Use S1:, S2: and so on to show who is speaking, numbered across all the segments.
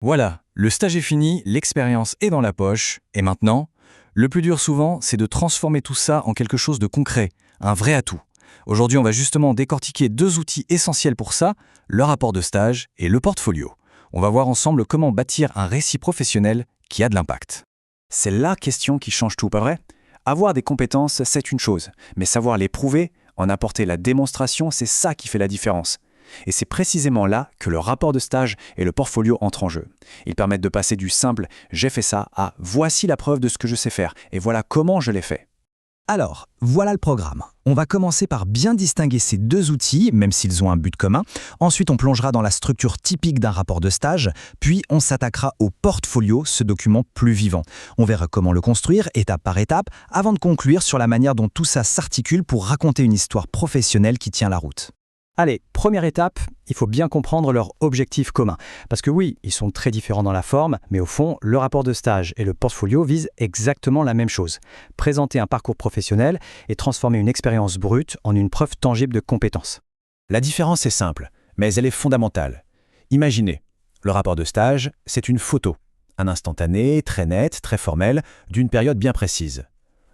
S1: Voilà, le stage est fini, l'expérience est dans la poche, et maintenant, le plus dur souvent, c'est de transformer tout ça en quelque chose de concret, un vrai atout. Aujourd'hui, on va justement décortiquer deux outils essentiels pour ça, le rapport de stage et le portfolio. On va voir ensemble comment bâtir un récit professionnel qui a de l'impact.
S2: C'est la question qui change tout, pas vrai? Avoir des compétences, c'est une chose, mais savoir les prouver, en apporter la démonstration, c'est ça qui fait la différence. Et c'est précisément là que le rapport de stage et le portfolio entrent en jeu. Ils permettent de passer du simple « j'ai fait ça » à « voici la preuve de ce que je sais faire et voilà comment je l'ai fait ».
S3: Alors, voilà le programme. On va commencer par bien distinguer ces deux outils, même s'ils ont un but commun. Ensuite, on plongera dans la structure typique d'un rapport de stage, puis on s'attaquera au portfolio, ce document plus vivant. On verra comment le construire, étape par étape, avant de conclure sur la manière dont tout ça s'articule pour raconter une histoire professionnelle qui tient la route.
S2: Allez, première étape, il faut bien comprendre leur objectif commun. Parce que oui, ils sont très différents dans la forme, mais au fond, le rapport de stage et le portfolio visent exactement la même chose. Présenter un parcours professionnel et transformer une expérience brute en une preuve tangible de compétence.
S4: La différence est simple, mais elle est fondamentale. Imaginez, le rapport de stage, c'est une photo, un instantané, très net, très formel, d'une période bien précise.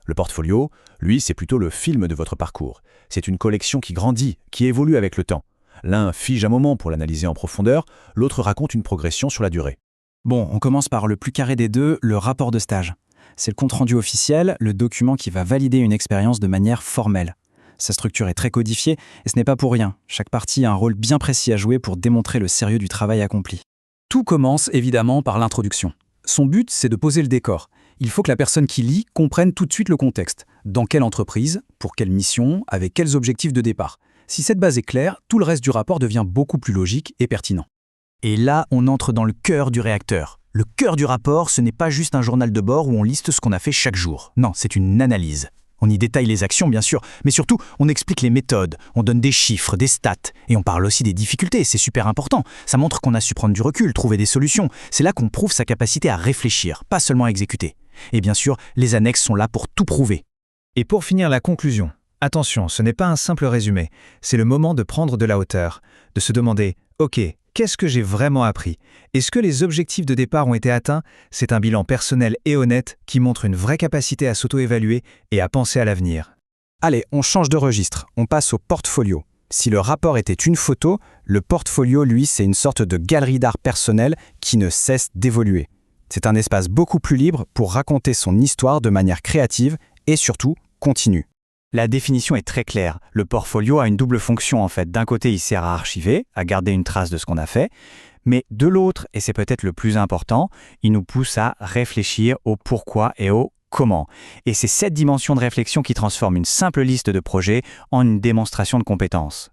S4: Le portfolio, lui, c'est plutôt le film de votre parcours. C'est une collection qui grandit, qui évolue avec le temps. L'un fige un moment pour l'analyser en profondeur, l'autre raconte une progression sur la durée.
S3: Bon, on commence par le plus carré des deux, le rapport de stage. C'est le compte-rendu officiel, le document qui va valider une expérience de manière formelle. Sa structure est très codifiée et ce n'est pas pour rien. Chaque partie a un rôle bien précis à jouer pour démontrer le sérieux du travail accompli.
S5: Tout commence évidemment par l'introduction. Son but, c'est de poser le décor. Il faut que la personne qui lit comprenne tout de suite le contexte. Dans quelle entreprise, pour quelle mission, avec quels objectifs de départ. Si cette base est claire, tout le reste du rapport devient beaucoup plus logique et pertinent.
S3: Et là, on entre dans le cœur du réacteur. Le cœur du rapport, ce n'est pas juste un journal de bord où on liste ce qu'on a fait chaque jour. Non, c'est une analyse. On y détaille les actions, bien sûr, mais surtout, on explique les méthodes, on donne des chiffres, des stats, et on parle aussi des difficultés, c'est super important. Ça montre qu'on a su prendre du recul, trouver des solutions. C'est là qu'on prouve sa capacité à réfléchir, pas seulement à exécuter. Et bien sûr, les annexes sont là pour tout prouver.
S6: Et pour finir la conclusion, attention, ce n'est pas un simple résumé, c'est le moment de prendre de la hauteur, de se demander « Ok, qu'est-ce que j'ai vraiment appris? Est-ce que les objectifs de départ ont été atteints ?» C'est un bilan personnel et honnête qui montre une vraie capacité à s'auto-évaluer et à penser à l'avenir.
S2: Allez, on change de registre, on passe au portfolio. Si le rapport était une photo, le portfolio, lui, c'est une sorte de galerie d'art personnel qui ne cesse d'évoluer. C'est un espace beaucoup plus libre pour raconter son histoire de manière créative et surtout continue. La définition est très claire. Le portfolio a une double fonction en fait. D'un côté, il sert à archiver, à garder une trace de ce qu'on a fait, mais de l'autre, et c'est peut-être le plus important, il nous pousse à réfléchir au pourquoi et au comment. Et c'est cette dimension de réflexion qui transforme une simple liste de projets en une démonstration de compétences.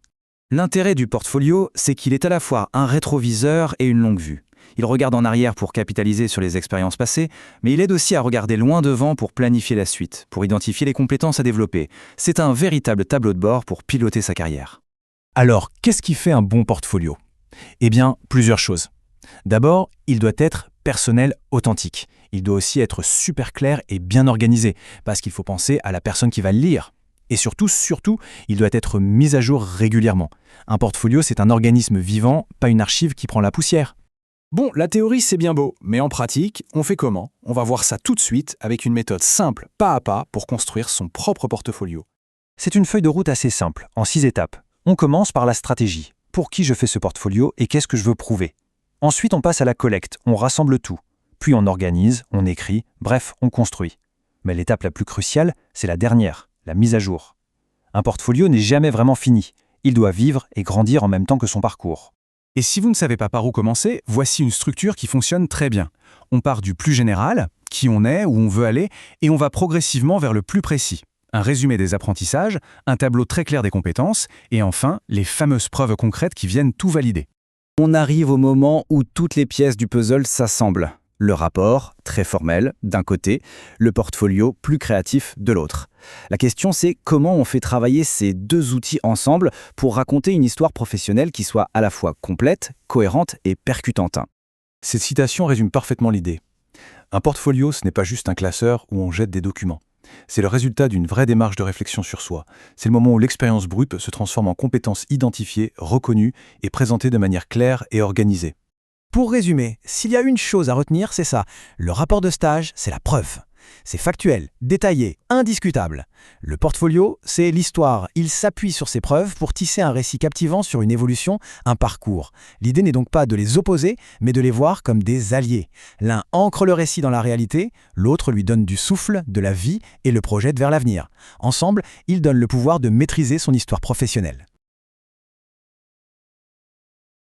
S2: L'intérêt du portfolio, c'est qu'il est à la fois un rétroviseur et une longue vue. Il regarde en arrière pour capitaliser sur les expériences passées, mais il aide aussi à regarder loin devant pour planifier la suite, pour identifier les compétences à développer. C'est un véritable tableau de bord pour piloter sa carrière.
S1: Alors, qu'est-ce qui fait un bon portfolio? Eh bien, plusieurs choses. D'abord, il doit être personnel, authentique. Il doit aussi être super clair et bien organisé, parce qu'il faut penser à la personne qui va le lire. Et surtout, il doit être mis à jour régulièrement. Un portfolio, c'est un organisme vivant, pas une archive qui prend la poussière.
S5: Bon, la théorie c'est bien beau, mais en pratique, on fait comment? On va voir ça tout de suite avec une méthode simple, pas à pas, pour construire son propre portfolio.
S2: C'est une feuille de route assez simple, en 6 étapes. On commence par la stratégie. Pour qui je fais ce portfolio et qu'est-ce que je veux prouver? Ensuite, on passe à la collecte, on rassemble tout. Puis on organise, on écrit, bref, on construit. Mais l'étape la plus cruciale, c'est la dernière, la mise à jour. Un portfolio n'est jamais vraiment fini. Il doit vivre et grandir en même temps que son parcours.
S5: Et si vous ne savez pas par où commencer, voici une structure qui fonctionne très bien. On part du plus général, qui on est, où on veut aller, et on va progressivement vers le plus précis. Un résumé des apprentissages, un tableau très clair des compétences, et enfin, les fameuses preuves concrètes qui viennent tout valider.
S2: On arrive au moment où toutes les pièces du puzzle s'assemblent. Le rapport, très formel, d'un côté, le portfolio, plus créatif, de l'autre. La question, c'est comment on fait travailler ces deux outils ensemble pour raconter une histoire professionnelle qui soit à la fois complète, cohérente et percutante.
S4: Cette citation résume parfaitement l'idée. Un portfolio, ce n'est pas juste un classeur où on jette des documents. C'est le résultat d'une vraie démarche de réflexion sur soi. C'est le moment où l'expérience brute se transforme en compétences identifiées, reconnues et présentées de manière claire et organisée.
S2: Pour résumer, s'il y a une chose à retenir, c'est ça. Le rapport de stage, c'est la preuve. C'est factuel, détaillé, indiscutable. Le portfolio, c'est l'histoire. Il s'appuie sur ces preuves pour tisser un récit captivant sur une évolution, un parcours. L'idée n'est donc pas de les opposer, mais de les voir comme des alliés. L'un ancre le récit dans la réalité, l'autre lui donne du souffle, de la vie et le projette vers l'avenir. Ensemble, ils donnent le pouvoir de maîtriser son histoire professionnelle.